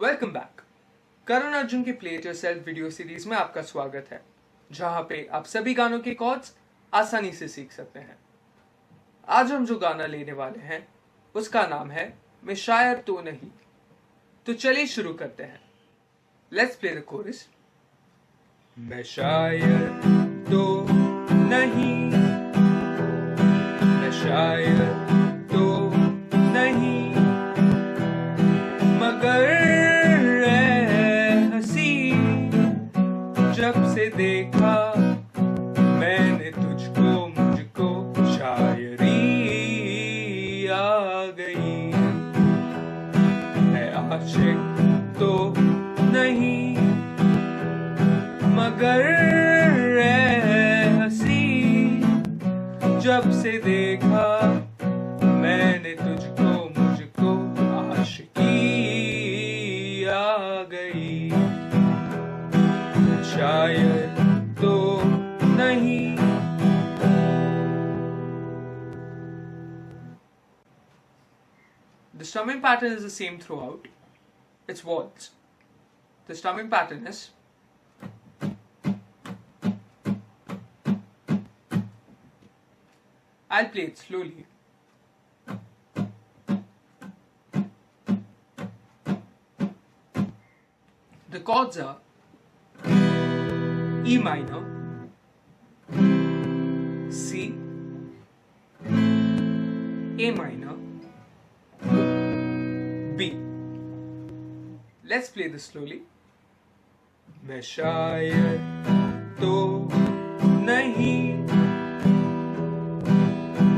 Welcome back. Karan Arjun के play it yourself video series में आपका स्वागत है, जहां पे आप सभी गानों के कॉर्ड्स आसानी से सीख सकते हैं। आज हम जो गाना लेने वाले हैं उसका नाम है मैं शायर तो नहीं। तो चलिए शुरू करते हैं। Let's play the coarse. मैं शायर तो नहीं, मैं शायर तो नहीं, मगर जब से देखा मैंने तुझको, मुझको शायरी आ गई। मैं आशिक तो नहीं, मगर हंसी जब से देखा मैंने तुझको, मुझको आशिकी आ गई। शायर तो नहीं। The strumming pattern is the same throughout. It's waltz. The strumming pattern is I'll play it slowly. The chords are E minor, C, A minor, B. Let's play this slowly. मैं शायर तो नहीं,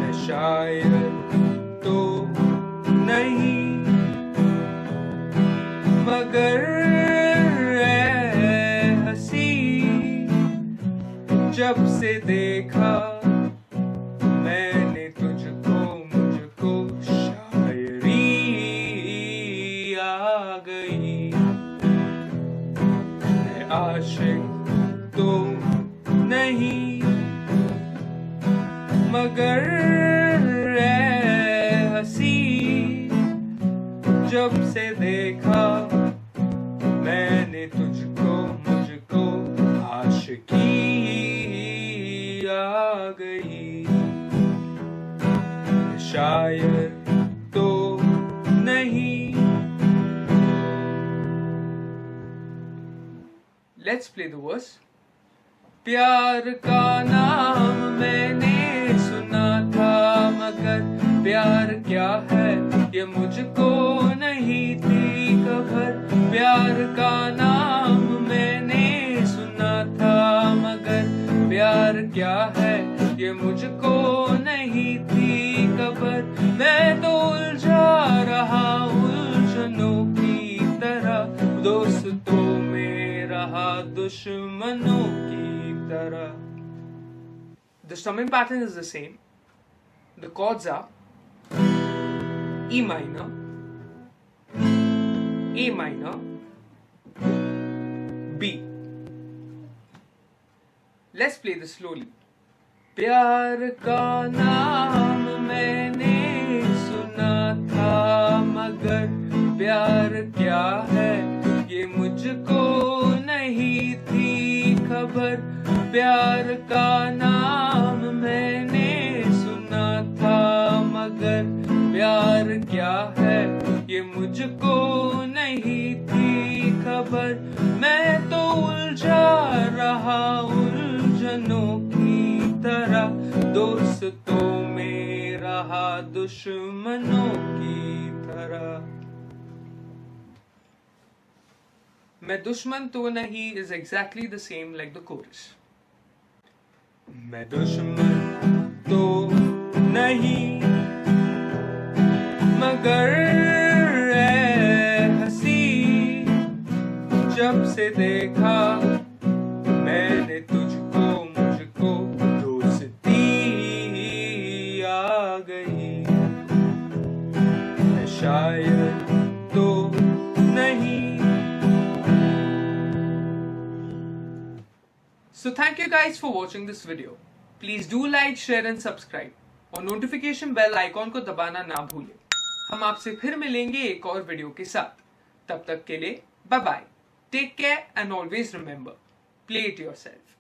मैं शायर तो नहीं, मगर जब से देखा मैंने तुझको, मुझको शायरी आ गई। मैं आशिक तो नहीं, मगर हंसी जब से देखा मैंने तुझको, मुझको आशिकी आ गई। शायर तो नहीं। Let's play the verse. प्यार का नाम मैंने सुना था, मगर प्यार क्या है ये मुझको नहीं थी खबर। प्यार का नाम मैंने सुना था, मगर प्यार क्या है ये मुझको नहीं थी खबर। मैं तो उलझा रहा उलझनों की तरह, दोस्तों में रहा दुश्मनों की तरह। The strumming pattern is the same. The chords are E minor, A minor, B. Let's play this slowly. प्यार का नाम मैंने सुना था, मगर प्यार क्या है ये मुझको नहीं थी खबर। प्यार का नाम मैंने सुना था, मगर प्यार क्या है ये मुझको नहीं थी खबर। मैं तो उलझा रहा उलझनों की तरह, दोस्तों में रहा दुश्मनों की तरह। मैं दुश्मन तो नहीं is exactly the same like the chorus. मैं दुश्मन तो नहीं, मगर हंसी जब से देखा मैंने तुझको, मुझको दोस्ती आ गई। मैं शायर तो नहीं। So thank you guys for watching this video. Please do like, share and subscribe और नोटिफिकेशन बेल आइकॉन को दबाना ना भूलें। हम आपसे फिर मिलेंगे एक और वीडियो के साथ। तब तक के लिए bye bye, take care and always remember, play it yourself.